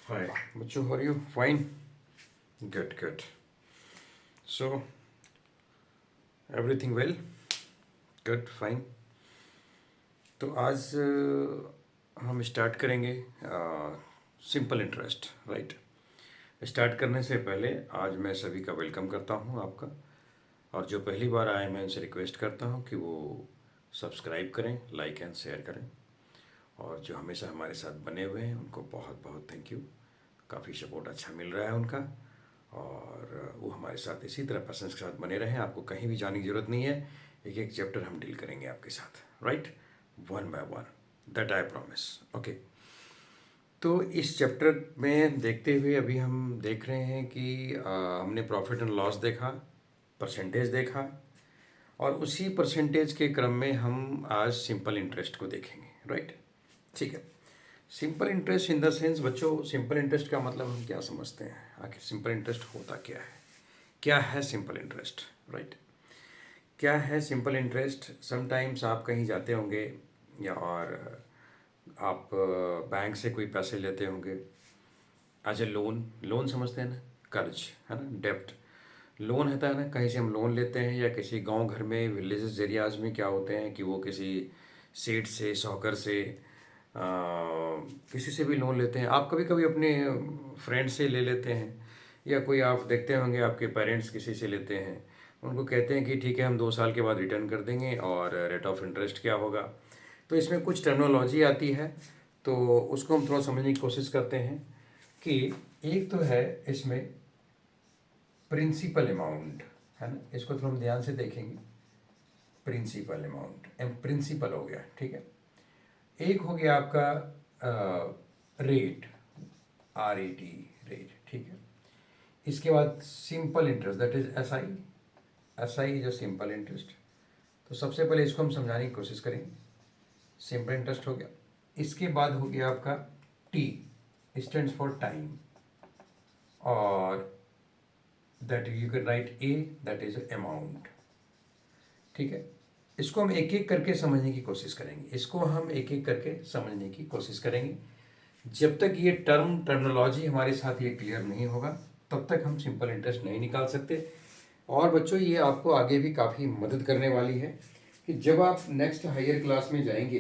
Hi, Muchu, how are you? Fine? Good, good. So, everything well? Good, fine. तो आज हम start करेंगे simple interest, right? Start करने से पहले आज मैं सभी का वेलकम करता हूँ आपका। और जो पहली बार आए मैं उनसे रिक्वेस्ट करता हूँ कि वो सब्सक्राइब करें, लाइक एंड शेयर करें। और जो हमेशा हमारे साथ बने हुए हैं उनको बहुत बहुत थैंक यू। काफ़ी सपोर्ट अच्छा मिल रहा है उनका। और वो हमारे साथ इसी तरह पर्सन्स के साथ बने रहें। आपको कहीं भी जाने की ज़रूरत नहीं है। एक एक चैप्टर हम डील करेंगे आपके साथ, right? One by one, that I promise. Okay, तो इस चैप्टर में देखते हुए अभी हम देख रहे हैं कि हमने प्रॉफिट एंड लॉस देखा, परसेंटेज देखा, और उसी परसेंटेज के क्रम में हम आज सिंपल इंटरेस्ट को देखेंगे, राइट? ठीक है। Simple interest in the sense, बच्चों, सिंपल इंटरेस्ट का मतलब हम क्या समझते हैं? आखिर सिंपल इंटरेस्ट होता क्या है? क्या है सिंपल इंटरेस्ट, राइट? क्या है सिंपल इंटरेस्ट? समटाइम्स आप कहीं जाते होंगे या और आप बैंक से कोई पैसे लेते होंगे एज ए लोन। लोन समझते हैं ना? कर्ज, है ना? डेप्ट। लोन होता है ना, कहीं से हम लोन लेते हैं, या किसी गांव घर में विलेजेस एरियाज में क्या होते हैं कि वो किसी सेठ से, साहूकार से, किसी से भी लोन लेते हैं। आप कभी कभी अपने फ्रेंड से ले लेते हैं, या कोई आप देखते होंगे आपके पेरेंट्स किसी से लेते हैं। उनको कहते हैं कि ठीक है हम 2 साल के बाद रिटर्न कर देंगे, और रेट ऑफ इंटरेस्ट क्या होगा। तो इसमें कुछ टर्मिनोलॉजी आती है, तो उसको हम थोड़ा समझने की कोशिश करते हैं कि एक तो है इसमें प्रिंसिपल अमाउंट, है ना? इसको थोड़ा हम ध्यान से देखेंगे। प्रिंसिपल अमाउंट, प्रिंसिपल हो गया, ठीक है। एक हो गया आपका रेट, RAT, रेट, ठीक है। इसके बाद simple interest, that is SI is a simple interest. तो सबसे पहले इसको हम समझाने की कोशिश करेंगे। सिंपल इंटरेस्ट हो गया। इसके बाद हो गया आपका T, स्टैंड्स फॉर टाइम, और that you can right A, that is amount, ठीक है। इसको हम एक एक करके समझने की कोशिश करेंगे। इसको हम एक एक करके समझने की कोशिश करेंगे। जब तक ये टर्मिनोलॉजी हमारे साथ ये क्लियर नहीं होगा तब तक हम सिंपल इंटरेस्ट नहीं निकाल सकते। और बच्चों, ये आपको आगे भी काफ़ी मदद करने वाली है कि जब आप नेक्स्ट हायर क्लास में जाएंगे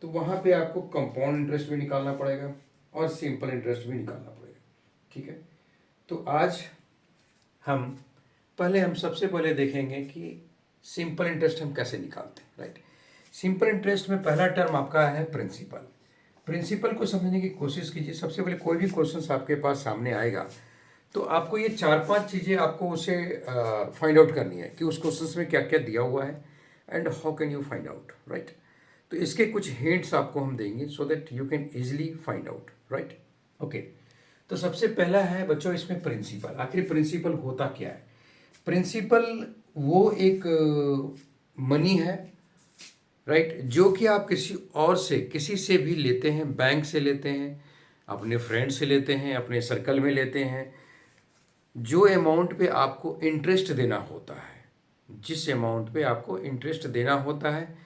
तो वहाँ पे आपको कंपाउंड इंटरेस्ट भी निकालना पड़ेगा और सिंपल इंटरेस्ट भी निकालना पड़ेगा, ठीक है। तो आज हम सबसे पहले देखेंगे कि सिंपल इंटरेस्ट हम कैसे निकालते हैं, राइट? सिंपल इंटरेस्ट में पहला टर्म आपका है प्रिंसिपल। प्रिंसिपल को समझने की कोशिश कीजिए। सबसे पहले कोई भी क्वेश्चन आपके पास सामने आएगा तो आपको ये 4-5 चीज़ें आपको उसे फाइंड आउट करनी है कि उस क्वेश्चन में क्या क्या दिया हुआ है and how can you find out, right? तो इसके कुछ हिंट्स आपको हम देंगे so that you can easily find out, right? Okay, तो सबसे पहला है बच्चों इसमें प्रिंसिपल। आखिर प्रिंसिपल होता क्या है? प्रिंसिपल वो एक मनी है, राइट, जो कि आप किसी से भी लेते हैं। बैंक से लेते हैं, अपने फ्रेंड से लेते हैं, अपने सर्कल में लेते हैं। जो अमाउंट पे आपको इंटरेस्ट देना होता है, जिस अमाउंट पे आपको इंटरेस्ट देना होता है,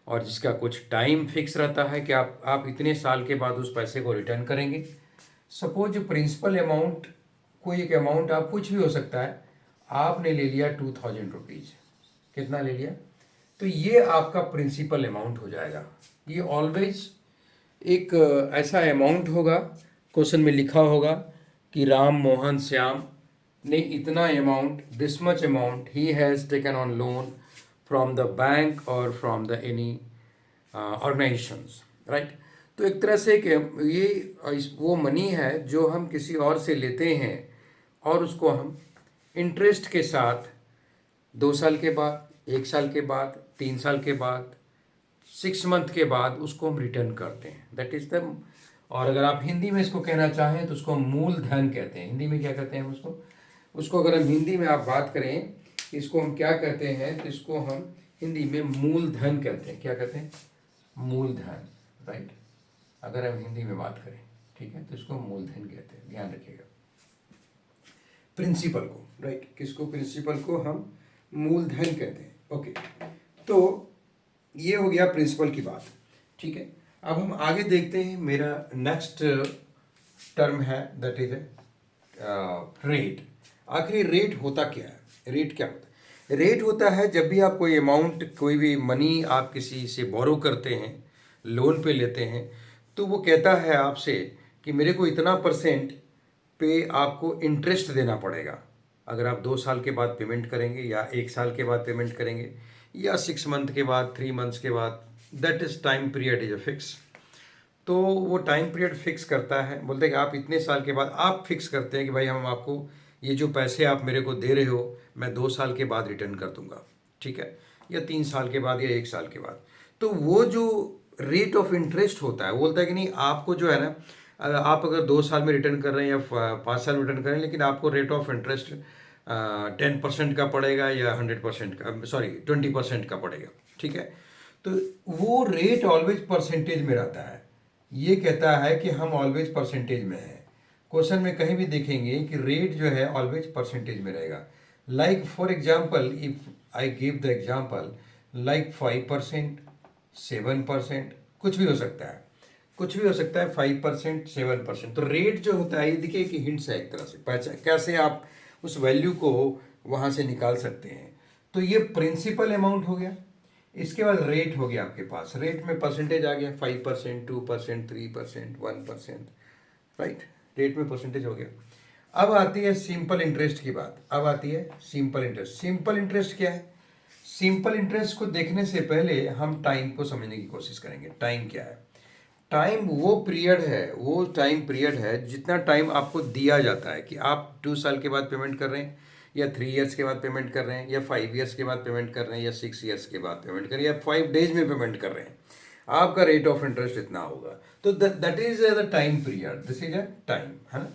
और जिसका कुछ टाइम फिक्स रहता है कि आप इतने साल के बाद उस पैसे को रिटर्न करेंगे। सपोज प्रिंसिपल अमाउंट, कोई एक अमाउंट आप कुछ भी हो सकता है, आपने ले लिया 2000 रुपीज़। कितना ले लिया? तो ये आपका प्रिंसिपल अमाउंट हो जाएगा। ये ऑलवेज एक ऐसा अमाउंट होगा, क्वेश्चन में लिखा होगा कि राम मोहन श्याम ने इतना amount, this much amount he has taken on loan from the bank और from the any organizations, right? तो एक तरह से वो मनी है जो हम किसी और से लेते हैं, और उसको हम इंटरेस्ट के साथ 2 साल के बाद, 1 साल के बाद, 3 साल के बाद, 6 मंथ के बाद उसको हम रिटर्न करते हैं। That is the. और अगर आप हिंदी में इसको कहना चाहें तो उसको हम मूलधन कहते हैं। हिंदी में क्या कहते हैं उसको? उसको अगर हम हिंदी में आप बात करें, इसको हम क्या कहते हैं, तो इसको हम हिंदी में मूलधन कहते हैं। क्या कहते हैं? मूलधन, राइट? अगर हम हिंदी में बात करें, ठीक है, तो इसको मूलधन कहते हैं, ध्यान रखिएगा। प्रिंसिपल को, राइट, किसको? प्रिंसिपल को हम मूलधन कहते हैं। ओके, तो ये हो गया प्रिंसिपल की बात, ठीक है। अब हम आगे देखते हैं। मेरा नेक्स्ट टर्म है दैट इज रेट। आखिर रेट होता क्या है? रेट क्या होता है? रेट होता है जब भी आप कोई अमाउंट, कोई भी मनी आप किसी से बोरो करते हैं, लोन पे लेते हैं, तो वो कहता है आपसे कि मेरे को इतना परसेंट पे आपको इंटरेस्ट देना पड़ेगा। अगर आप 2 साल के बाद पेमेंट करेंगे, या 1 साल के बाद पेमेंट करेंगे, या 6 मंथ के बाद, 3 मंथ्स के बाद, that is time period is a fix. तो वो टाइम पीरियड फिक्स करता है, बोलते हैं कि आप इतने साल के बाद आप फिक्स करते हैं कि भाई हम आपको ये जो पैसे आप मेरे को दे रहे हो मैं 2 साल के बाद रिटर्न कर दूंगा, ठीक है, या 3 साल के बाद, या 1 साल के बाद। तो वो जो रेट ऑफ इंटरेस्ट होता है वो बोलता है कि नहीं, आपको जो है ना, आप अगर 2 साल में रिटर्न कर रहे हैं या 5 साल में रिटर्न कर रहे हैं, लेकिन आपको रेट ऑफ इंटरेस्ट 10% का पड़ेगा, या 100% का, सॉरी 20% का पड़ेगा, ठीक है। तो वो रेट ऑलवेज परसेंटेज में रहता है। ये कहता है कि हम ऑलवेज परसेंटेज में हैं। क्वेश्चन में कहीं भी देखेंगे कि रेट जो है ऑलवेज परसेंटेज में रहेगा। Like for example, if I give the example like 5%, 7%, कुछ भी हो सकता है, कुछ भी हो सकता है, 5%, 7%। तो रेट जो होता है, ये देखिए कि हिंट्स है एक तरह से, पहचान कैसे आप उस वैल्यू को वहाँ से निकाल सकते हैं। तो ये प्रिंसिपल अमाउंट हो गया। इसके बाद रेट हो गया आपके पास, रेट में परसेंटेज आ गया, 5%, 2%, 3%, 1%, राइट। रेट में परसेंटेज हो गया। अब आती है सिंपल इंटरेस्ट की बात। अब आती है सिंपल इंटरेस्ट। सिंपल इंटरेस्ट क्या है? सिंपल इंटरेस्ट को देखने से पहले हम टाइम को समझने की कोशिश करेंगे। टाइम क्या है? टाइम वो पीरियड है, वो टाइम पीरियड है जितना टाइम आपको दिया जाता है कि आप 2 साल के बाद पेमेंट कर रहे हैं, या 3 ईयर्स के बाद पेमेंट कर रहे हैं, या 5 ईयर्स के बाद पेमेंट कर रहे हैं, या 6 ईयर्स के बाद पेमेंट कर रहे हैं, या 5 डेज में पेमेंट कर रहे हैं, आपका रेट ऑफ इंटरेस्ट इतना होगा। तो that is the time period, this is a time, है ना।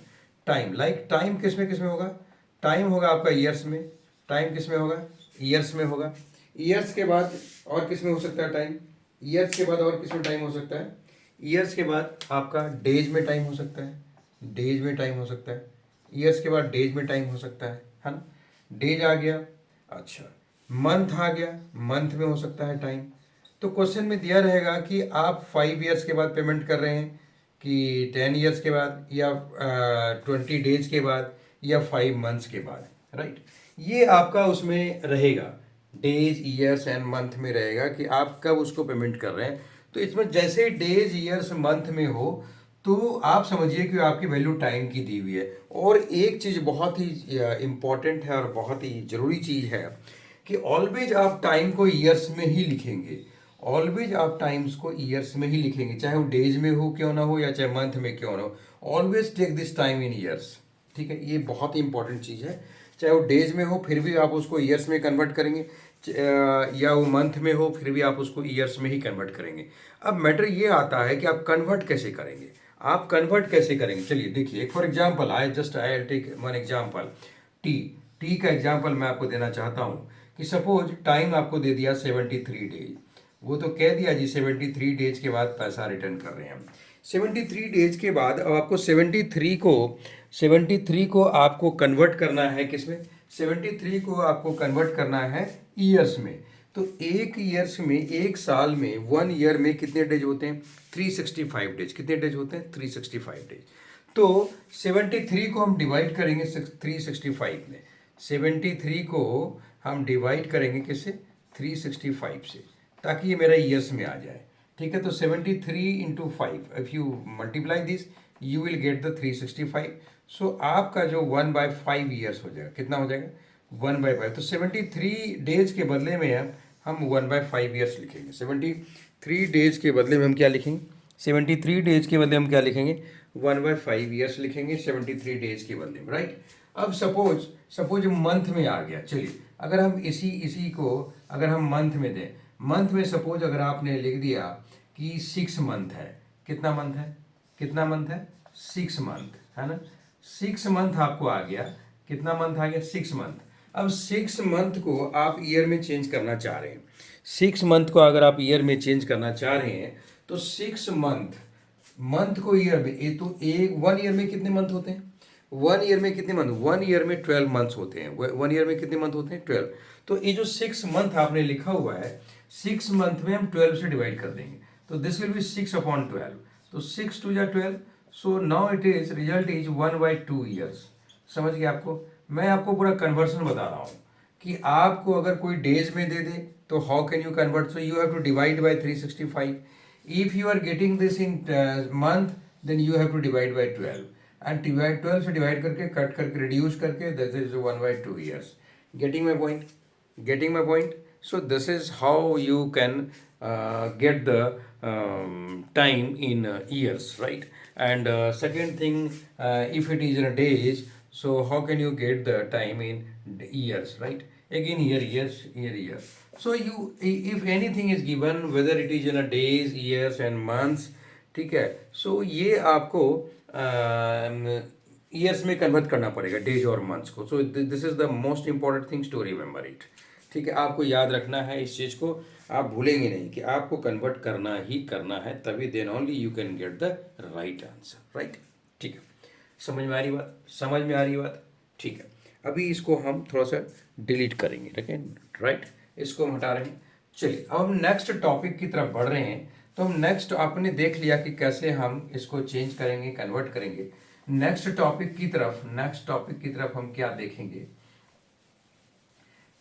टाइम, लाइक टाइम किस में होगा? टाइम होगा आपका ईयर्स में। टाइम किस में होगा? ईयर्स में होगा। ईयर्स के बाद और किस में हो सकता है टाइम? ईयर्स के बाद और किस में टाइम हो सकता है? ईयर्स के बाद आपका डेज में टाइम हो सकता है, डेज में टाइम हो सकता है। ईयर्स के बाद डेज में टाइम हो सकता है ना। डेज आ गया, अच्छा, मंथ आ गया, मंथ में हो सकता है टाइम। तो क्वेश्चन में दिया रहेगा कि आप 5 ईयर्स के बाद पेमेंट कर रहे हैं, कि 10 ईयर्स के बाद, या 20 डेज के बाद, या 5 मंथ्स के बाद, राइट। ये आपका उसमें रहेगा, डेज, ईयर्स एंड मंथ में रहेगा कि आप कब उसको पेमेंट कर रहे हैं। तो इसमें जैसे डेज, ईयर्स, मंथ में हो तो आप समझिए कि आपकी वैल्यू टाइम की दी हुई है। और एक चीज़ बहुत ही इम्पॉर्टेंट है और बहुत ही ज़रूरी चीज़ है कि ऑलवेज आप टाइम को ईयर्स में ही लिखेंगे। ऑलवेज आप टाइम्स को ईयर्स में ही लिखेंगे, चाहे वो डेज में हो क्यों ना हो, या चाहे मंथ में क्यों ना हो। Always take this time in years, ठीक है। ये बहुत ही इंपॉर्टेंट चीज़ है। चाहे वो डेज में हो फिर भी आप उसको ईयर्स में कन्वर्ट करेंगे, या वो मंथ में हो फिर भी आप उसको ईयर्स में ही कन्वर्ट करेंगे। अब मैटर ये आता है कि आप कन्वर्ट कैसे करेंगे। आप कन्वर्ट कैसे करेंगे? चलिए देखिए, for example I take one example. T T का एग्जाम्पल मैं आपको देना चाहता हूँ कि सपोज टाइम आपको दे दिया 73 डेज। वो तो कह दिया जी 73 डेज के बाद पैसा रिटर्न कर रहे हैं हम। 73 डेज के बाद अब आपको 73 को आपको कन्वर्ट करना है किसमें? 73 को आपको कन्वर्ट करना है ईयर्स में। तो एक ईयर्स में, एक साल में, 1 ईयर में कितने डेज होते हैं? 365 डेज। कितने डेज होते हैं? 365 डेज। तो 73 को हम डिवाइड करेंगे 365 में। 73 को हम डिवाइड करेंगे किससे? 365 से, ताकि ये मेरा ईयर्स में आ जाए, ठीक है। तो 73 into 5, if you multiply this you will get the 365। सो आपका जो 1/5 ईयर्स हो जाएगा, कितना हो जाएगा? 1/5। तो 73 डेज के बदले में हम 1/5 ईयर्स लिखेंगे। 73 डेज के बदले में हम क्या लिखेंगे? 73 डेज के बदले हम क्या लिखेंगे? 1/5 ईयर्स लिखेंगे 73 डेज के बदले में, राइट। अब सपोज मंथ में आ गया। चलिए अगर हम इसी को अगर हम मंथ में दें, मंथ में सपोज अगर आपने लिख दिया कि 6 मंथ है। कितना मंथ है? कितना मंथ है? 6 मंथ, है ना। 6 मंथ आपको आ गया। कितना मंथ आ गया? 6 मंथ। अब 6 मंथ को आप ईयर में चेंज करना चाह रहे हैं। 6 मंथ को अगर आप ईयर में चेंज करना चाह रहे हैं तो 6 मंथ को ईयर में, ये तो एक 1 ईयर में कितने मंथ होते हैं? 1 ईयर में कितने मंथ? 1 ईयर में 12 मंथ्स होते हैं। 1 ईयर में कितने मंथ होते हैं? 12। तो ये जो 6 मंथ आपने लिखा हुआ है, 6 मंथ में हम 12 से डिवाइड कर देंगे, तो दिस विल बी 6/12। तो 6 2 या 12, so now it is result is 1/2 years. समझ गए आपको? मैं आपको पूरा कन्वर्सन बता रहा हूँ कि आपको अगर कोई डेज में दे दे तो how can you convert, so you have to divide by 365। If you are getting this in month then you have to divide by 12, and divide 12 से डिवाइड करके कट करके रिड्यूस करके this is 1/2 years. Getting my point? getting my point? So this is how you can get the time in years, right? And second thing, if it is in a days, so how can you get the time in years, right? Again year, years, year. So you, if anything is given, whether it is in a days, years and months, ठीक है, so ये आपको years में convert करना पड़ेगा, days और months को। So this is the most important things to remember it. ठीक है, आपको याद रखना है इस चीज़ को, आप भूलेंगे नहीं कि आपको कन्वर्ट करना ही करना है, तभी then only you can get the right answer, right? ठीक है, समझ में आ रही बात? समझ में आ रही बात? ठीक है, अभी इसको हम थोड़ा सा डिलीट करेंगे, ठीक है, राइट? इसको हम हटा रहे हैं। चलिए अब हम नेक्स्ट टॉपिक की तरफ बढ़ रहे हैं। तो हम नेक्स्ट, आपने देख लिया कि कैसे हम इसको चेंज करेंगे, कन्वर्ट करेंगे। नेक्स्ट टॉपिक की तरफ हम क्या देखेंगे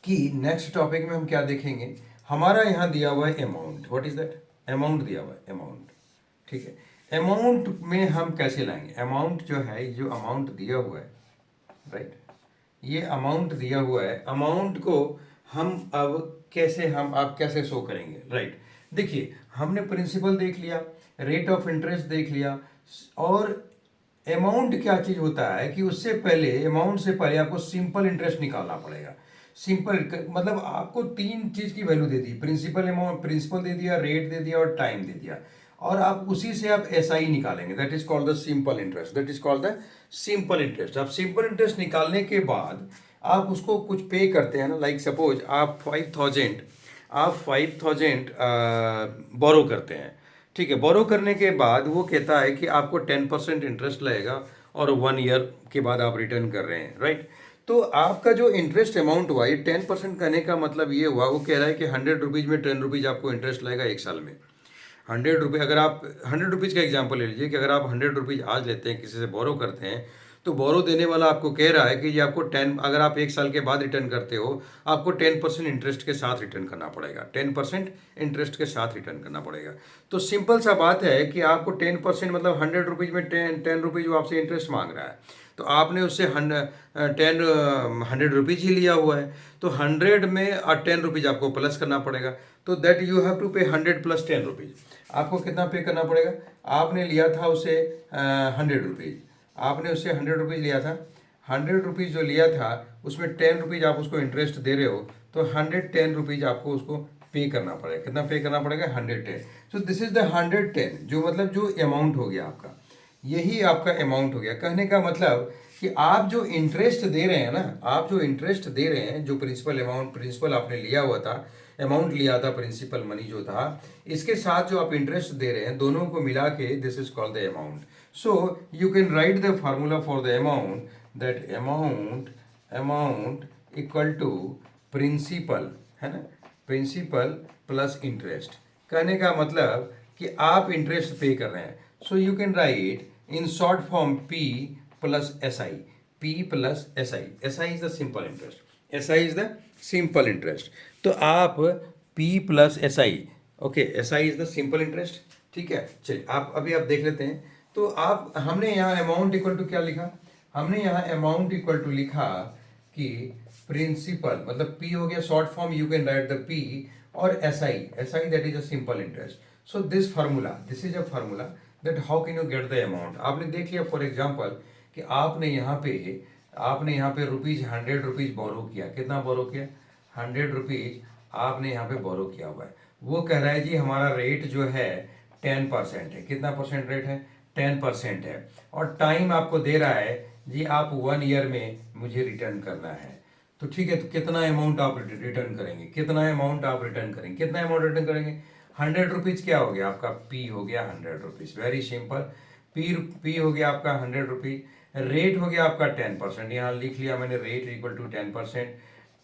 कि नेक्स्ट टॉपिक में हम क्या देखेंगे, हमारा यहाँ दिया हुआ है amount. What is that? Amount दिया हुआ है, अमाउंट। ठीक है, अमाउंट में हम कैसे लाएंगे? अमाउंट जो है, जो अमाउंट दिया हुआ है, राइट, ये अमाउंट दिया हुआ है, अमाउंट को हम अब कैसे, हम आप कैसे शो करेंगे, राइट? देखिए, हमने प्रिंसिपल देख लिया, रेट ऑफ इंटरेस्ट देख लिया, और अमाउंट क्या चीज़ होता है कि उससे पहले, अमाउंट से पहले आपको सिंपल इंटरेस्ट निकालना पड़ेगा। सिंपल मतलब आपको तीन चीज़ की वैल्यू दे दी, प्रिंसिपल अमाउंट, प्रिंसिपल दे दिया, रेट दे दिया और टाइम दे दिया, और आप उसी से आप एसआई निकालेंगे, that is called the simple interest, that is called the simple interest. आप सिंपल इंटरेस्ट निकालने के बाद आप उसको कुछ पे करते हैं ना, लाइक सपोज आप 5,000 बोरो करते हैं। ठीक है, बोरो करने के बाद वो कहता है कि आपको 10% इंटरेस्ट लगेगा और 1 ईयर के बाद आप रिटर्न कर रहे हैं, राइट? तो आपका जो इंटरेस्ट अमाउंट हुआ, ये 10% करने का मतलब ये हुआ, वो कह रहा है कि 100 रुपीज़ में 10 रुपीज़ आपको इंटरेस्ट लगेगा 1 साल में। 100 रुपये, अगर आप 100 रुपीज़ का एग्जाम्पल ले लीजिए कि अगर आप 100 रुपीज़ आज लेते हैं, किसी से बोरो करते हैं, तो बोरो देने वाला आपको कह रहा है कि ये आपको 10, अगर आप 1 साल के बाद रिटर्न करते हो, आपको 10% इंटरेस्ट के साथ रिटर्न करना पड़ेगा, 10% इंटरेस्ट के साथ रिटर्न करना पड़ेगा। तो सिंपल सा बात है कि आपको 10% मतलब 100 रुपीज़ में 10 रुपीज़ वो आपसे इंटरेस्ट मांग रहा है, तो आपने उससे 100 रुपीज़ ही लिया हुआ है, तो 100 में 10 रुपीज़ आपको प्लस करना पड़ेगा। तो दैट यू हैव टू पे 100 + 10 रुपीज़। आपको कितना पे करना पड़ेगा? आपने लिया था उसे 100 रुपीज़, आपने उससे 100 रुपीज़ लिया था, 100 रुपीज़ जो लिया था उसमें 10 रुपीज़ आप उसको इंटरेस्ट दे रहे हो, तो 110 रुपीज़ आपको उसको पे करना पड़ेगा। कितना पे करना पड़ेगा? 110। सो दिस इज द 110, जो मतलब जो अमाउंट हो गया आपका, यही आपका अमाउंट हो गया। कहने का मतलब कि आप जो इंटरेस्ट दे रहे हैं ना, आप जो इंटरेस्ट दे रहे हैं, जो प्रिंसिपल अमाउंट, प्रिंसिपल आपने लिया हुआ था, अमाउंट लिया था, प्रिंसिपल मनी जो था, इसके साथ जो आप इंटरेस्ट दे रहे हैं, दोनों को मिला के this is called the amount. So you can write the formula for the amount, that amount equal to principal, है ना, प्रिंसिपल प्लस इंटरेस्ट। कहने का मतलब कि आप इंटरेस्ट पे कर रहे हैं, सो you can right in short form P plus SI, P plus SI, SI is the simple interest, SI is the simple interest। तो आप P plus SI, okay, SI is the simple interest। ठीक है, चलिए आप अभी आप देख लेते हैं। तो आप, हमने यहाँ अमाउंट इक्वल टू क्या लिखा? हमने यहाँ अमाउंट इक्वल टू लिखा कि प्रिंसिपल, मतलब P हो गया short form, you can write the P, और SI that is a simple interest. So this formula, this is a formula that how can you get the amount. आपने देख लिया for example कि आपने यहाँ पे 100 रुपीज़ बोरो किया। कितना बोरो किया? 100 रुपीज़ आपने यहाँ पे बोरो किया हुआ है। वो कह रहा है जी हमारा रेट जो है 10% है। कितना परसेंट रेट है? 10% है, और टाइम आपको दे रहा है जी आप 1 ईयर में मुझे रिटर्न करना है। तो ठीक है, तो कितना अमाउंट आप रिटर्न करेंगे? कितना अमाउंट आप रिटर्न करेंगे? कितना अमाउंट रिटर्न करेंगे? 100 रुपीज़ क्या हो गया आपका? P हो गया 100 रुपीज़, वेरी सिंपल। P हो गया आपका 100 रुपीज़, रेट हो गया आपका 10%, यहाँ लिख लिया मैंने, rate equal to 10%,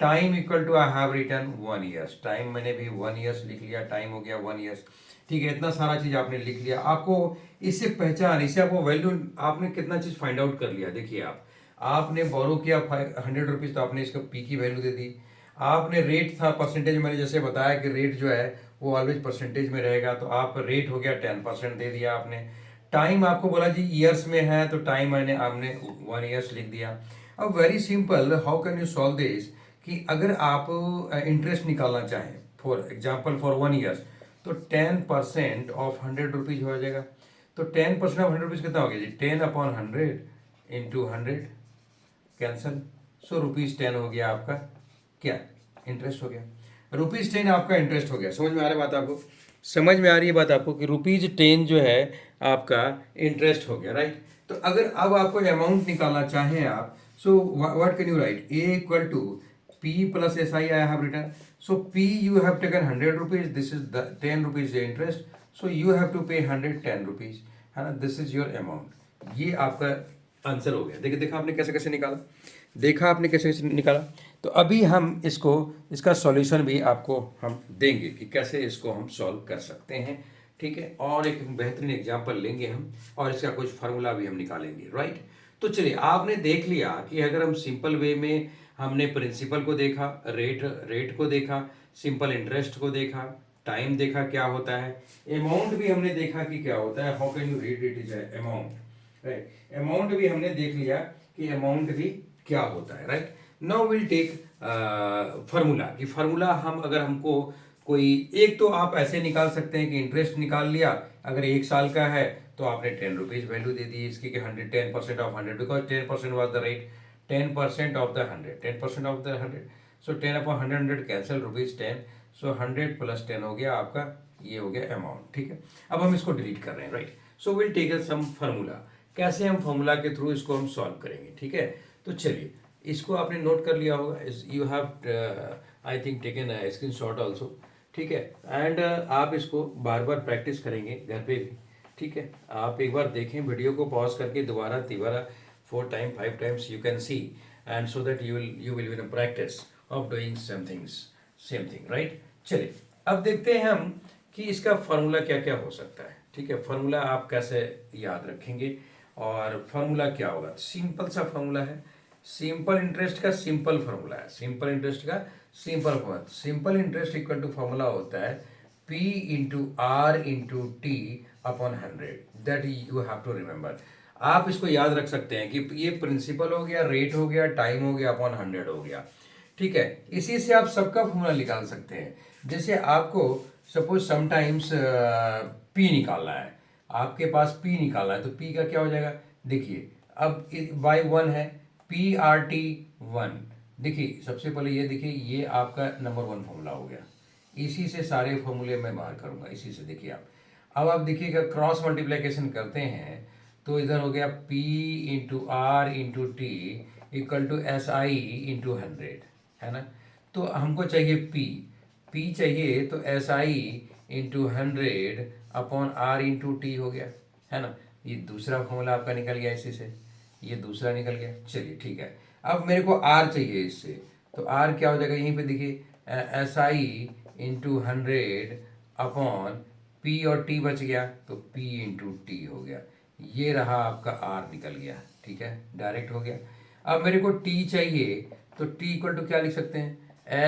time equal to I have return 1 years, time मैंने भी 1 ईयर्स लिख लिया, टाइम हो गया 1 ईयर्स, ठीक है, इतना सारा चीज़ आपने लिख लिया। आपको इससे पहचान, इससे आपको वैल्यू, आपने कितना चीज़ फाइंड आउट कर लिया। देखिए आपने बोरो किया 100 रुपीज़, तो आपने इसका पी की वैल्यू दे दी। आपने रेट था परसेंटेज, मैंने जैसे बताया कि रेट जो है वो ऑलवेज परसेंटेज में रहेगा, तो आप रेट हो गया 10% दे दिया आपने। टाइम आपको बोला जी ईयर्स में है, तो टाइम मैंने आपने 1 ईयर्स लिख दिया। अब very simple, how can you solve this, कि अगर आप इंटरेस्ट निकालना चाहें फॉर एग्जाम्पल फॉर 1 ईयर्स, तो 10% ऑफ 100 रुपीज़ हो जाएगा। तो 10% ऑफ 100 रुपीज़ कितना हो गया जी, 10/100 × 100 कैंसल। सो ₹10 हो गया आपका क्या, इंटरेस्ट हो गया। ₹10 आपका इंटरेस्ट हो गया। समझ में आ रही बात आपको, समझ में आ रही है बात आपको कि ₹10 जो है आपका इंटरेस्ट हो गया, राइट। तो अगर अब आपको अमाउंट निकालना चाहें आप, so what can you write, A equal to P plus SI I have written. So P you have taken 100 rupees, this is the 10 rupees interest, so you have to pay 110 rupees, है ना, this is your amount. ये आपका answer हो गया। देखिए, देखा आपने कैसे कैसे निकाला, देखा आपने कैसे कैसे निकाला। तो अभी हम इसको, इसका सॉल्यूशन भी आपको हम देंगे कि कैसे इसको हम सॉल्व कर सकते हैं, ठीक है। और एक बेहतरीन एग्जांपल लेंगे हम, और इसका कुछ फार्मूला भी हम निकालेंगे, राइट। तो चलिए, आपने देख लिया कि अगर हम सिंपल वे में, हमने प्रिंसिपल को देखा, रेट को देखा, सिंपल इंटरेस्ट को देखा, टाइम देखा क्या होता है, अमाउंट भी हमने देखा कि क्या होता है, how can you read it is amount, right. Amount भी हमने देख लिया कि अमाउंट भी क्या होता है, right. Now will take formula, कि फार्मूला हम, अगर हमको कोई एक, तो आप ऐसे निकाल सकते हैं कि इंटरेस्ट निकाल लिया, अगर 1 साल का है तो आपने 10 रुपीज वैल्यू दे दी इसकी, कि 10% of 100, because 10% was the rate, 10% of the 100, 10% of the 100, so 10/100, 100 cancel, ₹10, सो 100 + 10 हो गया आपका, ये हो गया अमाउंट, ठीक है। अब हम इसको डिलीट कर रहे हैं, right. So will take some formula, कैसे हम फार्मूला के थ्रू इसको हम सॉल्व करेंगे, ठीक है। तो चलिए, इसको आपने नोट कर लिया होगा, you have I think taken screen shot also, ठीक है। एंड आप इसको बार बार प्रैक्टिस करेंगे घर पे भी, ठीक है। आप एक बार देखें वीडियो को, पॉज करके दोबारा तिबारा 4 time 5 times you can see, and so that you will win a practice of doing same thing, right. चलिए, अब देखते हैं हम कि इसका फार्मूला क्या क्या हो सकता है, ठीक है। फार्मूला आप कैसे याद रखेंगे, और फार्मूला क्या होगा, सिंपल सा फार्मूला है, सिंपल इंटरेस्ट का सिंपल फार्मूला है, सिंपल इंटरेस्ट का simple formula. Simple interest equal to formula होता है P into R into T upon 100, that you have to remember. आप इसको याद रख सकते हैं कि ये प्रिंसिपल हो गया, रेट हो गया, टाइम हो गया, अपॉन 100 हो गया, ठीक है। इसी से आप सबका फॉर्मूला निकाल सकते हैं। जैसे आपको सपोज समटाइम्स P निकालना है, आपके पास P निकालना है, तो P का क्या हो जाएगा, देखिए अब y1 है, PRT1, देखिए सबसे पहले ये देखिए, ये आपका नंबर 1 फॉर्मूला हो गया। इसी से सारे फॉर्मूले मैं बाहर करूंगा, इसी से देखिए आप। अब आप देखिएगा, क्रॉस मल्टीप्लिकेशन करते हैं तो इधर हो गया P into R into T equal to SI into 100, है ना। तो हमको चाहिए P चाहिए, तो SI into 100 upon R into T हो गया, है ना। ये दूसरा फॉर्मूला आपका निकल गया इसी से, ये दूसरा निकल गया। चलिए ठीक है, अब मेरे को R चाहिए इससे, तो R क्या हो जाएगा, यहीं पे देखिए, SI इंटू 100 अपॉन P और T बच गया, तो P इंटू टी हो गया। ये रहा आपका R निकल गया, ठीक है, डायरेक्ट हो गया। अब मेरे को T चाहिए, तो T इक्वल टू क्या लिख सकते हैं,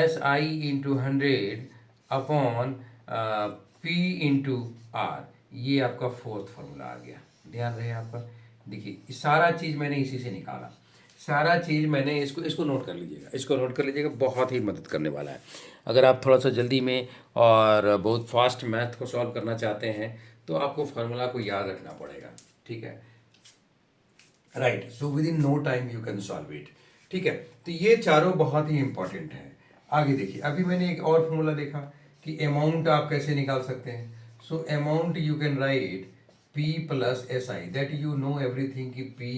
SI into 100 upon P into R, ये आपका फोर्थ फार्मूला आ गया। ध्यान रहे आपका, देखिए सारा चीज़ मैंने इसी से निकाला, सारा चीज़ मैंने इसको नोट कर लीजिएगा, इसको नोट कर लीजिएगा, बहुत ही मदद करने वाला है। अगर आप थोड़ा सा जल्दी में और बहुत फास्ट मैथ को सॉल्व करना चाहते हैं, तो आपको फार्मूला को याद रखना पड़ेगा, ठीक है, right. So with in no time you can solve it, ठीक है। तो ये चारों बहुत ही इंपॉर्टेंट है। आगे देखिए, अभी मैंने एक और फार्मूला देखा कि अमाउंट आप कैसे निकाल सकते हैं। So amount you can write P plus SI, that you know everything कि P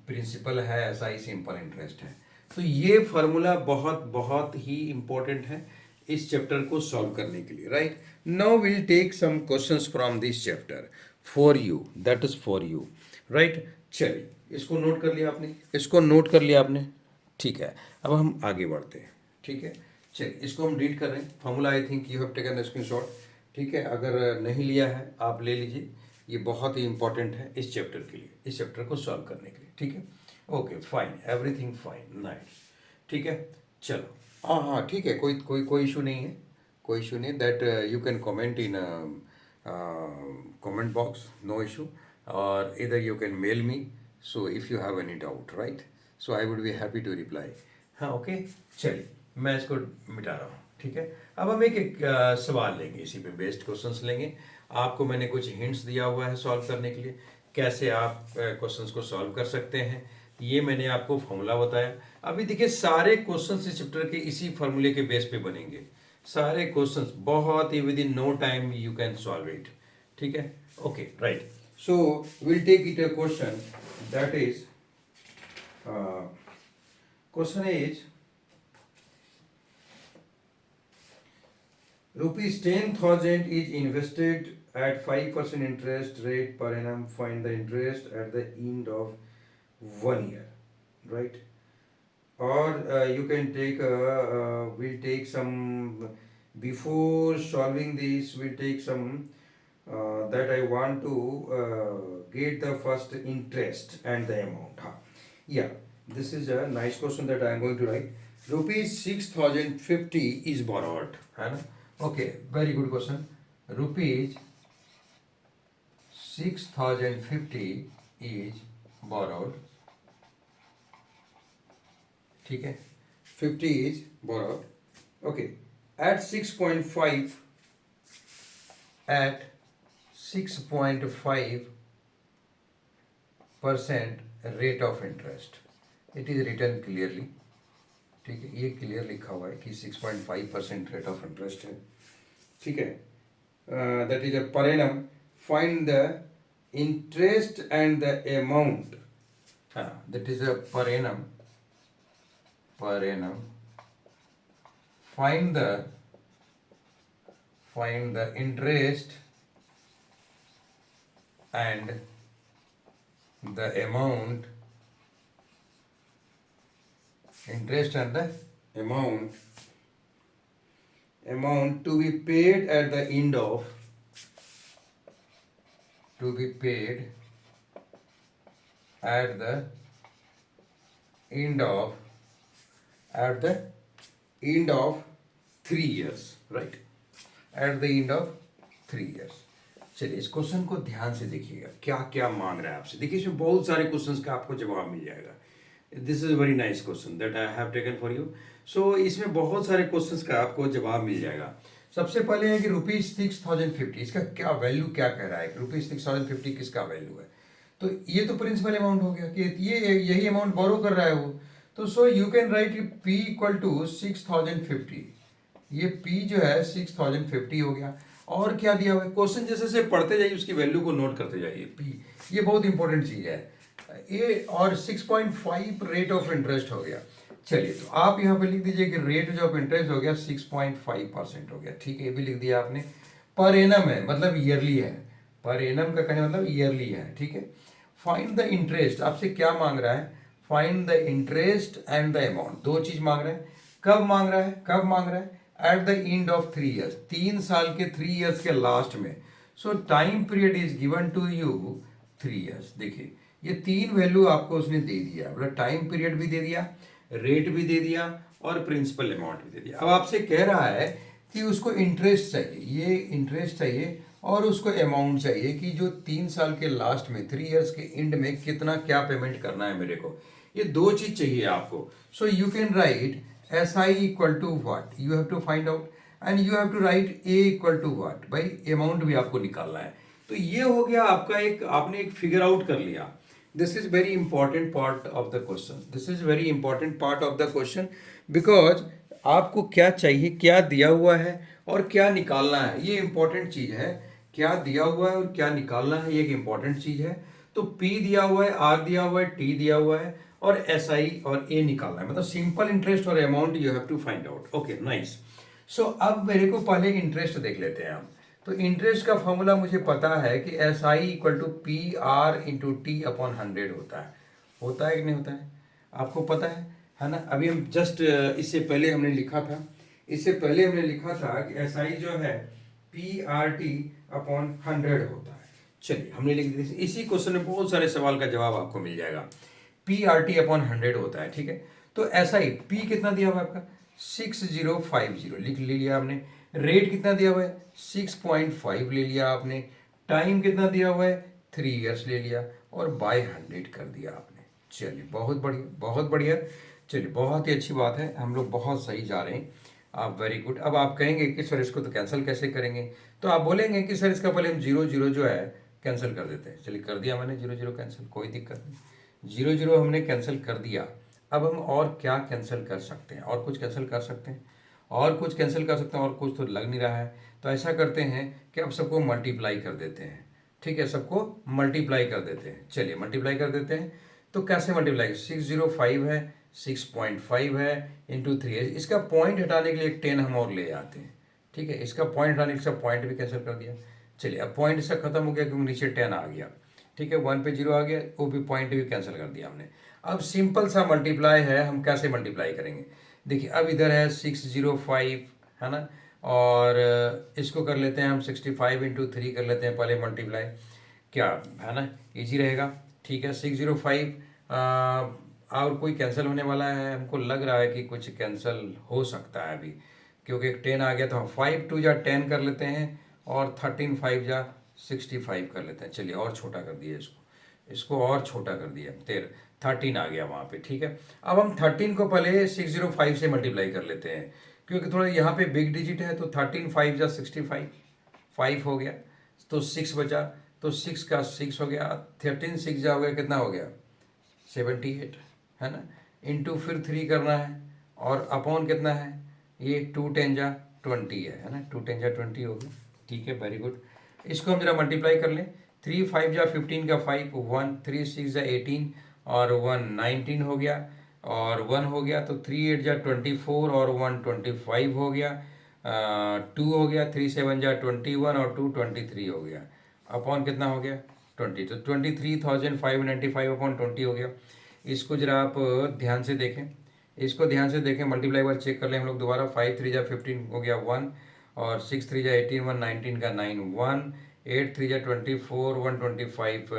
प्रिंसिपल है, SI सिंपल इंटरेस्ट है। तो ये फार्मूला बहुत बहुत ही इंपॉर्टेंट है इस चैप्टर को सॉल्व करने के लिए, right. Now will take some questions from this chapter for you, that is for you, right. चलिए, इसको नोट कर लिया आपने, इसको नोट कर लिया आपने, ठीक है। अब हम आगे बढ़ते हैं, ठीक है। चलिए, इसको हम डिलीट कर रहे हैं, formula I think you have taken the screenshot, ठीक है, अगर नहीं लिया है आप ले लीजिए, ये बहुत ही इंपॉर्टेंट है इस चैप्टर के लिए, इस चैप्टर को सॉल्व करने के लिए, ठीक है। Okay fine, everything fine, nice, ठीक है। चलो हाँ हाँ ठीक है, कोई कोई कोई इशू नहीं है, कोई इशू नहीं, that you can comment in comment box, no issue, or either you can mail me, so if you have any doubt, right, so I would be happy to reply. हाँ okay, चलिए मैं इसको मिटा रहा हूँ, ठीक है। अब हम एक सवाल लेंगे, इसी पे बेस्ड क्वेश्चंस लेंगे। आपको मैंने कुछ हिंट्स दिया हुआ है सॉल्व करने के लिए, कैसे आप क्वेश्चंस को सॉल्व कर सकते हैं, ये मैंने आपको फॉर्मूला बताया। अभी देखिए सारे क्वेश्चंस इस चैप्टर के इसी फॉर्मूले के बेस पे बनेंगे, सारे क्वेश्चंस बहुत ही with in no time you can solve it, ठीक है। Okay right, so will take it a question, that is question is rupees 10,000 is invested at 5% interest rate per annum. Find the interest at the end of 1 year, right? Or you can take we'll take some, before solving this we'll take some that I want to get the first interest and the amount. Yeah, this is a nice question that I am going to write. Rupees 6,050 is borrowed, है ना? Okay, very good question. Rupees 6,050 is borrowed, ठीक है, 50 is borrowed, okay, at 6.5, at 6.5% rate of interest. It is written clearly, ठीक है, ये clear लिखा हुआ है कि 6.5% रेट ऑफ इंटरेस्ट है, ठीक है। That is a per annum, find the interest and the amount, हाँ that is a per annum, per annum, find the interest and the amount, interest and the amount to be paid at the end of, to be paid at the end of, at the end of 3 years, right, at the end of 3 years. चलिए इस question को ध्यान से देखिएगा, क्या क्या मांग रहा है आपसे। देखिए इसमें बहुत सारे क्वेश्चंस का आपको जवाब मिल जाएगा। This is very nice question that I have taken for you. So इसमें बहुत सारे क्वेश्चंस का आपको जवाब मिल जाएगा। सबसे पहले है कि रुपीज 6,050, इसका क्या वैल्यू क्या कह रहा है, रुपीज 6,050 किसका वैल्यू है। तो ये तो प्रिंसिपल अमाउंट हो गया कि ये यही अमाउंट बोरो कर रहा है वो, तो so you can write P equal to 6,050, ये P जो है 6,050 हो गया। और क्या दिया हुआ है, क्वेश्चन जैसे जैसे पढ़ते जाइए उसकी वैल्यू को नोट करते जाइए, P ये बहुत इंपॉर्टेंट चीज़ है। ये और 6.5 रेट ऑफ इंटरेस्ट हो गया। चलिए तो आप यहाँ पे लिख दीजिए कि रेट ऑफ इंटरेस्ट हो गया 6.5% हो गया, ठीक है, ये भी लिख दिया आपने। पर एनम है मतलब ईयरली है, पर एनम का कहने मतलब ईयरली है, ठीक है। फाइंड द इंटरेस्ट, आपसे क्या मांग रहा है, find the interest and the amount, दो चीज मांग रहे हैं। कब मांग रहा है, कब मांग रहा है, at the end of 3 years, 3 साल के 3 ईयर्स के लास्ट में। So time period is given to you 3 years. देखिए ये 3 वैल्यू आपको उसने दे दिया, मतलब टाइम पीरियड भी दे दिया, रेट भी दे दिया और प्रिंसिपल अमाउंट भी दे दिया। अब आपसे कह रहा है कि उसको इंटरेस्ट चाहिए, ये इंटरेस्ट चाहिए और उसको अमाउंट चाहिए कि जो 3 साल के लास्ट में 3 ईयर्स के एंड में कितना क्या पेमेंट करना है मेरे को, ये दो चीज चाहिए आपको। So you can write SI equal to what, you have to find out and you have to write A equal to what, भाई अमाउंट भी आपको निकालना है। तो ये हो गया आपका एक, आपने एक फिगर आउट कर लिया। This is very important part of the question, this is very important part of the question, because आपको क्या चाहिए, क्या दिया हुआ है और क्या निकालना है, ये इंपॉर्टेंट चीज है। क्या दिया हुआ है और क्या निकालना है, ये एक इंपॉर्टेंट चीज है। तो P दिया हुआ है, R दिया हुआ है, T दिया हुआ है और SI और A निकालना है, मतलब सिंपल इंटरेस्ट और amount you have to find out. Okay nice. So अब मेरे को पहले इंटरेस्ट देख लेते हैं हम। तो इंटरेस्ट का फॉर्मूला मुझे पता है कि SI equal to PR into T upon 100 होता है कि नहीं होता है, आपको पता है ना। अभी हम जस्ट इससे पहले हमने लिखा था, इससे पहले हमने लिखा था कि SI जो है PRT/100 होता है। चलिए हमने लिख दिया। इसी क्वेश्चन में बहुत सारे सवाल का जवाब आपको मिल जाएगा। PRT/100 होता है, ठीक है। तो ऐसा ही P कितना दिया हुआ है आपका 6050 लिख लिया आपने। रेट कितना दिया हुआ है 6.5 ले लिया आपने। टाइम कितना दिया हुआ है 3 ईयर्स ले लिया और बाय 100 कर दिया आपने। चलिए बहुत बढ़िया, बहुत बढ़िया। चलिए बहुत ही अच्छी बात है, हम लोग बहुत सही जा रहे हैं। आप वेरी गुड। अब आप कहेंगे कि सर इसको तो कैंसिल कैसे करेंगे, तो आप बोलेंगे कि सर इसका पहले हम 0 0 जो है कैंसिल कर देते हैं। चलिए कर दिया मैंने 0 0 कैंसिल, कोई दिक्कत नहीं। 0 0 हमने कैंसिल कर दिया। अब हम और क्या कैंसिल कर सकते हैं, और कुछ कैंसिल कर सकते हैं, और कुछ कैंसिल कर सकते हैं, और कुछ तो लग नहीं रहा है। तो ऐसा करते हैं कि अब सबको मल्टीप्लाई कर देते हैं, ठीक है, सबको मल्टीप्लाई कर देते हैं। चलिए मल्टीप्लाई कर देते हैं। तो कैसे मल्टीप्लाई, 605 है, 6.5 है, इंटू 3 है। इसका पॉइंट हटाने के लिए एक 10 हम और ले आते हैं, ठीक है। इसका पॉइंट हटाने के लिए पॉइंट भी कैंसिल कर दिया। चलिए अब पॉइंट इसका खत्म हो गया क्योंकि नीचे 10 आ गया, ठीक है। 1 पे 0 आ गया, वो भी पॉइंट भी कैंसिल कर दिया हमने। अब सिंपल सा मल्टीप्लाई है, हम कैसे मल्टीप्लाई करेंगे। देखिए अब इधर है 605, है ना, और इसको कर लेते हैं हम 65 इंटू 3 कर लेते हैं पहले मल्टीप्लाई, क्या है ना, इजी रहेगा, ठीक है। 605 और कोई कैंसिल होने वाला है, हमको लग रहा है कि कुछ कैंसिल हो सकता है अभी, क्योंकि एक 10 आ गया। तो हम 5 2 जा 10 कर लेते हैं और 13 5 जा 65 कर लेते हैं। चलिए और छोटा कर दिए इसको और छोटा कर दिया, 13 आ गया वहाँ पे, ठीक है। अब हम 13 को पहले 605 से मल्टीप्लाई कर लेते हैं, क्योंकि थोड़ा यहाँ पे बिग डिजिट है। तो 13 5 जा 65, 5 हो गया, तो 6 बचा, तो 6 का 6 हो गया, 13 6 जा हो गया, कितना हो गया 78, है ना। इंटू फिर 3 करना है, और अपॉन कितना है, ये 2 10 जा 20 है ना, 2 10 जा 20 हो गया, ठीक है, वेरी गुड। इसको हम जरा मल्टीप्लाई कर लें। 3 5 जा 15 का 5, 1 3 6 जा 18 और 1 19 हो गया, और 1 हो गया, तो 3 8 जा 24 और 1 25 हो गया, 2 हो गया, 3 7 जा 21 और 2 23 हो गया, अपॉन कितना हो गया 20, तो 23,595 अपॉन 20 हो गया। इसको जरा आप ध्यान से देखें, इसको ध्यान से देखें, मल्टीप्लाई बार चेक कर लें हम लोग दोबारा। 5 3 जा 15 हो गया 1, और 6 3 जा 18, 1 19 का 9 1, 8 3 जा 24, 1 25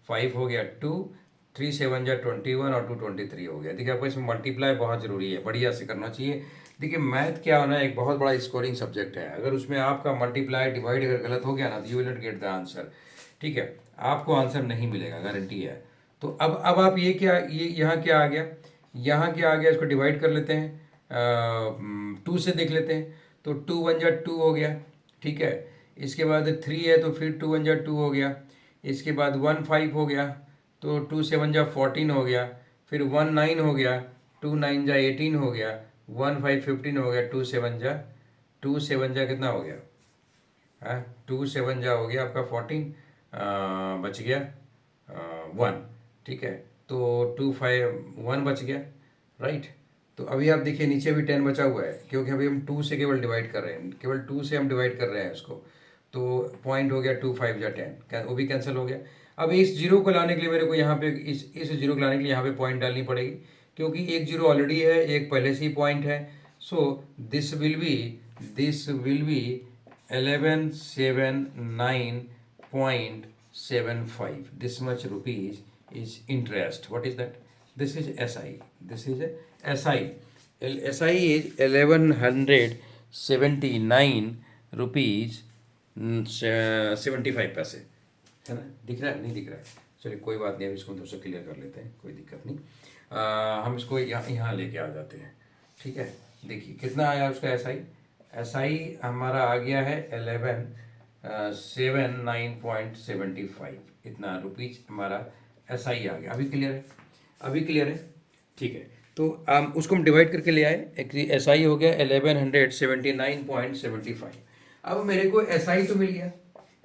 5 हो गया 2, 3 7 जा 21 और 2 23 हो गया। देखिए आपको इसमें मल्टीप्लाई बहुत ज़रूरी है, बढ़िया से करना चाहिए। देखिए मैथ क्या होना है, एक बहुत बड़ा स्कोरिंग सब्जेक्ट है। अगर उसमें आपका मल्टीप्लाई डिवाइड अगर गलत हो गया ना, तो you will not get the answer, ठीक है, आपको आंसर नहीं मिलेगा, गारंटी है। तो अब आप ये क्या, ये यहाँ क्या आ गया, यहाँ क्या आ गया, इसको डिवाइड कर लेते हैं, 2 से देख लेते हैं। तो 2 1 जा 2 हो गया, ठीक है। इसके बाद 3 है, तो फिर 2 1 जा 2 हो गया। इसके बाद 1 5 हो गया, तो 2 7 जा 14 हो गया। फिर 1 9 हो गया, 2 9 जा 18 हो गया, 1 5 15 हो गया, 2 7 जा कितना हो गया, हाँ 2 7 जा हो गया आपका 14, बच गया 1, ठीक है। तो 2 5 1 बच गया, राइट। तो अभी आप देखिए नीचे भी 10 बचा हुआ है, क्योंकि अभी हम 2 से केवल डिवाइड कर रहे हैं, केवल 2 से हम डिवाइड कर रहे हैं इसको। तो पॉइंट हो गया 2 5 जा 10, वो भी कैंसिल हो गया। अब इस जीरो को लाने के लिए मेरे को यहाँ पे इस जीरो को लाने के लिए यहाँ पे पॉइंट डालनी पड़ेगी, क्योंकि एक जीरो ऑलरेडी है, एक पहले से ही पॉइंट है। So this will be 11 7 9.75, this much rupees is interest. What is that? This is SI. This is a SI. SI is 1179 rupees 75 पैसे, है ना। दिख रहा है, नहीं दिख रहा है, चलिए कोई बात नहीं, अब इसको थोड़ा सा क्लियर कर लेते हैं, कोई दिक्कत नहीं। हम इसको यहाँ लेके आ जाते हैं, ठीक है। देखिए कितना आया उसका SI हमारा आ गया है 1179.75, इतना रुपीज हमारा SI आ गया। अभी क्लियर है, अभी क्लियर है, ठीक है। तो उसको हम डिवाइड करके ले आए, एक SI हो गया 1179.75। अब मेरे को SI तो मिल गया,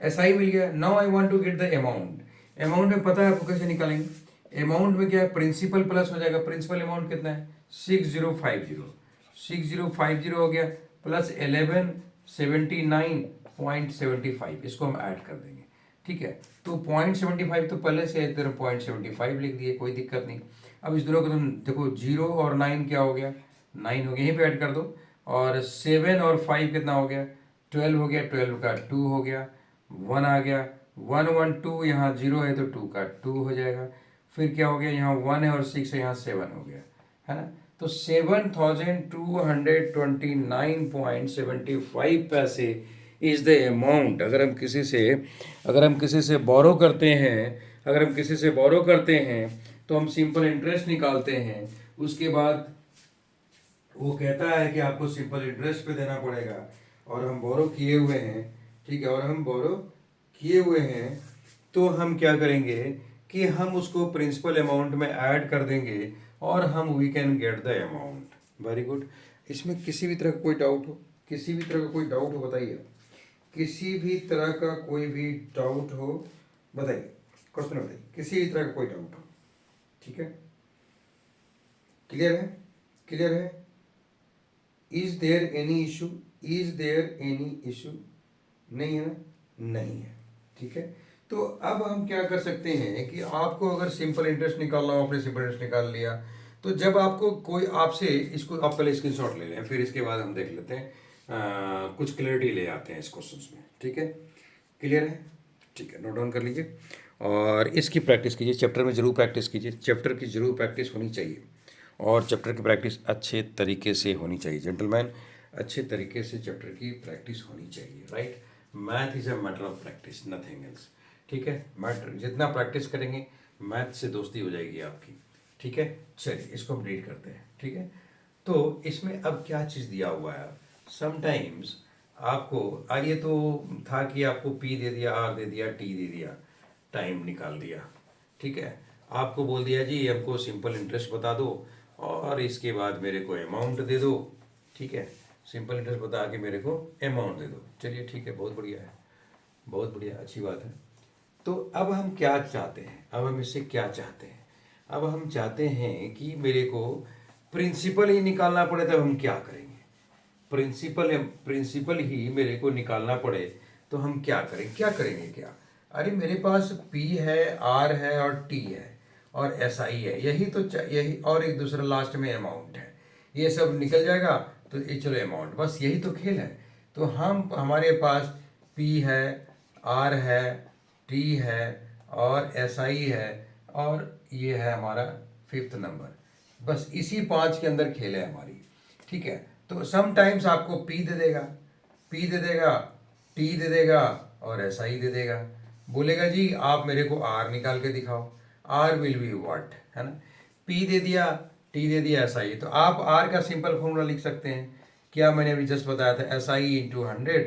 SI मिल गया। Now I want to get the amount. Amount में पता है आपको कैसे निकालेंगे, अमाउंट में क्या है, प्रिंसिपल प्लस हो जाएगा। प्रिंसिपल अमाउंट कितना है 6050 हो गया, प्लस 1179.75, इसको हम ऐड कर देंगे, ठीक है। तो 0.75 तो पहले से इधर 0.75 लिख दिए, कोई दिक्कत नहीं। अब इस दोनों को तुम देखो, 0 और 9 क्या हो गया, 9 हो गया, यहीं पे ऐड कर दो। और 7 और 5 कितना हो गया 12 हो गया, 12 का 2 हो गया, 1 आ गया, 1 1 2, यहाँ 0 है तो 2 का 2 हो जाएगा। फिर क्या हो गया, यहाँ 1 है और 6 है, यहाँ 7 हो गया, है ना। तो 7,229.75 पैसे इज द अमाउंट। अगर हम किसी से बोरो करते हैं, तो हम सिंपल इंटरेस्ट निकालते हैं। उसके बाद वो कहता है कि आपको सिंपल इंटरेस्ट पे देना पड़ेगा, और हम बोरो किए हुए हैं, ठीक है, और हम बोरो किए हुए हैं, तो हम क्या करेंगे कि हम उसको प्रिंसिपल अमाउंट में ऐड कर देंगे, और हम we can get the amount. Very good. इसमें किसी भी तरह का कोई डाउट हो, बताइए। किसी भी तरह का कोई भी डाउट हो बताइए, क्वेश्चन बताइए, किसी भी तरह का कोई डाउट हो, ठीक है। क्लियर है, इज देयर एनी इशू, नहीं है ना, नहीं है, ठीक है। तो अब हम क्या कर सकते हैं कि आपको अगर सिंपल इंटरेस्ट निकालना हो, आपने सिंपल इंटरेस्ट निकाल लिया, तो जब आपको कोई आपसे इसको, आप पहले स्क्रीनशॉट ले लें, फिर इसके बाद हम देख लेते हैं, कुछ क्लैरिटी ले आते हैं इस क्वेश्चन में, ठीक है। क्लियर है, ठीक है, नोट डाउन कर लीजिए और इसकी प्रैक्टिस कीजिए। चैप्टर में जरूर प्रैक्टिस कीजिए, चैप्टर की जरूर प्रैक्टिस होनी चाहिए, और चैप्टर की प्रैक्टिस अच्छे तरीके से होनी चाहिए जेंटलमैन, अच्छे तरीके से चैप्टर की प्रैक्टिस होनी चाहिए, right. Math is a matter of practice, nothing else, ठीक है। मैटर जितना प्रैक्टिस करेंगे, मैथ से दोस्ती हो जाएगी आपकी, ठीक है। चलिए इसको हम रीड करते हैं, ठीक है। तो इसमें अब क्या चीज़ दिया हुआ है, समटाइम्स आपको ये तो था कि आपको पी दे दिया, आर दे दिया, टी दे दिया, टाइम निकाल दिया, ठीक है। आपको बोल दिया जी हमको सिंपल इंटरेस्ट बता दो, और इसके बाद मेरे को अमाउंट दे दो, ठीक है। सिंपल इंटरेस्ट बता के मेरे को अमाउंट दे दो। चलिए ठीक है, बहुत बढ़िया है, बहुत बढ़िया, अच्छी बात है। तो अब हम क्या चाहते हैं, अब हम इससे क्या चाहते हैं, अब हम चाहते हैं कि मेरे को प्रिंसिपल ही निकालना पड़े, तब हम क्या करेंगे। प्रिंसिपल ही मेरे को निकालना पड़े तो हम क्या करेंगे क्या। अरे मेरे पास पी है, आर है और टी है और एस आई है, यही, और एक दूसरा लास्ट में अमाउंट है, ये सब निकल जाएगा तो ये चलो अमाउंट, बस यही तो खेल है। तो हमारे पास पी है, आर है, टी है और एस आई है, और ये है हमारा फिफ्थ नंबर। बस इसी पांच के अंदर खेल है हमारी, ठीक है। तो समटाइम्स आपको पी दे देगा, टी दे देगा और एस आई दे देगा। बोलेगा जी आप मेरे को आर निकाल के दिखाओ, आर विल बी व्हाट, है ना। पी दे दिया, टी दे दिया, एस आई। तो आप आर का सिंपल फॉर्मूला लिख सकते हैं, क्या मैंने अभी जस्ट बताया था, एस आई इंटू 100,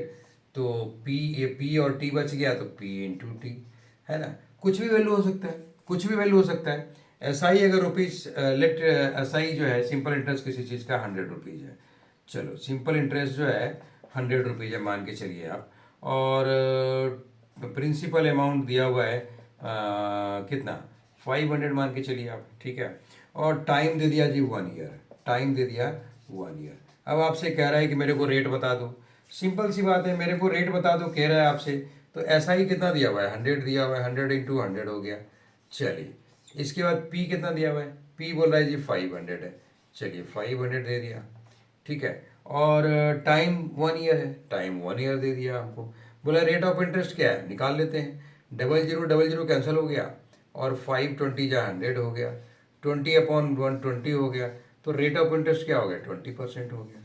तो पी और टी बच गया तो पी इंटू टी, है ना। कुछ भी वैल्यू हो सकता है, एस आई अगर रुपीज, लेट एस आई जो है सिंपल इंटरेस्ट किसी चीज़ का 100 रुपीज़ है, चलो सिंपल इंटरेस्ट जो है 100 रुपीज़ है मान के चलिए आप, और प्रिंसिपल अमाउंट दिया हुआ है कितना, 500 मान के चलिए आप, ठीक है। और टाइम दे दिया जी 1 ईयर, अब आपसे कह रहा है कि मेरे को रेट बता दो। सिंपल सी बात है, मेरे को रेट बता दो कह रहा है आपसे, तो ऐसा ही कितना दिया हुआ है, 100 दिया हुआ है, 100 इंटू 100 हो गया। चलिए इसके बाद पी कितना दिया हुआ है, पी बोल रहा है जी 500 है, चलिए 500 दे दिया, ठीक है। और टाइम 1 ईयर है, टाइम 1 ईयर दे दिया हमको। बोला रेट ऑफ इंटरेस्ट क्या है, निकाल लेते हैं, 00 कैंसिल हो गया, और 5 20 × 100 हो गया, 20/120 हो गया, तो रेट ऑफ इंटरेस्ट क्या हो गया, 20% हो गया,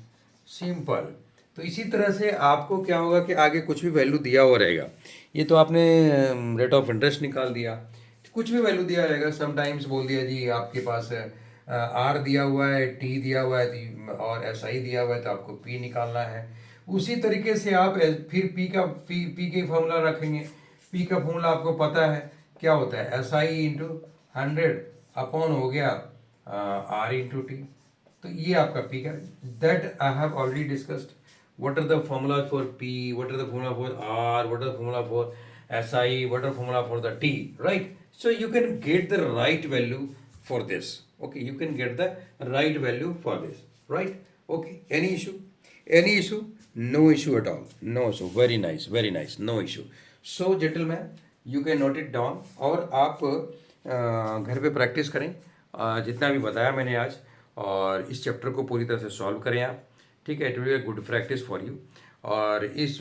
सिंपल। तो इसी तरह से आपको क्या होगा कि आगे कुछ भी वैल्यू दिया हुआ रहेगा, ये तो आपने रेट ऑफ इंटरेस्ट निकाल दिया, कुछ भी वैल्यू दिया रहेगा, समटाइम्स बोल दिया जी आपके पास आर दिया हुआ है, टी दिया हुआ है, और एस आई दिया हुआ है, तो आपको पी निकालना है। उसी तरीके से आप फिर पी के फॉर्मूला रखेंगे। पी का फॉर्मूला आपको पता है क्या होता है, एस आई इंटू 100 अपॉन हो गया आर इंटू टी। तो ये आपका पी का, that I have already discussed what are the formula for P, what are the formula for R, what are the formula for SI, what are the formula for the T, right? So you can get the right value for this, okay, you can get the right value for this, right? Okay, any issue, no issue at all, no issue, very nice, no issue. So gentlemen, you can note it down, और आप घर पे practice करें, जितना भी बताया मैंने आज, और इस चैप्टर को पूरी तरह से सॉल्व करें आप, ठीक है। It will be a good practice for you. और इस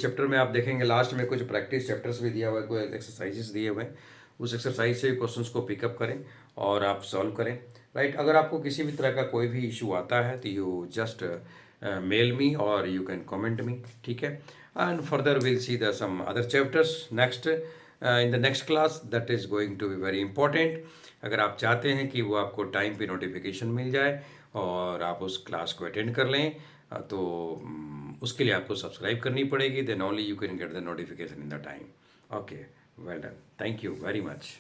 चैप्टर में आप देखेंगे लास्ट में कुछ प्रैक्टिस चैप्टर्स भी दिया हुआ है, कोई एक्सरसाइजेस दिए हुए हैं, उस एक्सरसाइज से क्वेश्चंस को पिकअप करें और आप सॉल्व करें, राइट। अगर आपको किसी भी तरह का कोई भी इशू आता है तो यू जस्ट मेल मी और यू कैन कमेंट मी, ठीक है। And further will see the some other chapters next in the next class that is going to be very important. अगर आप चाहते हैं कि वो आपको टाइम पे नोटिफिकेशन मिल जाए और आप उस क्लास को अटेंड कर लें, तो उसके लिए आपको सब्सक्राइब करनी पड़ेगी, then only you can get the notification in the time. Okay, well done, thank you very much.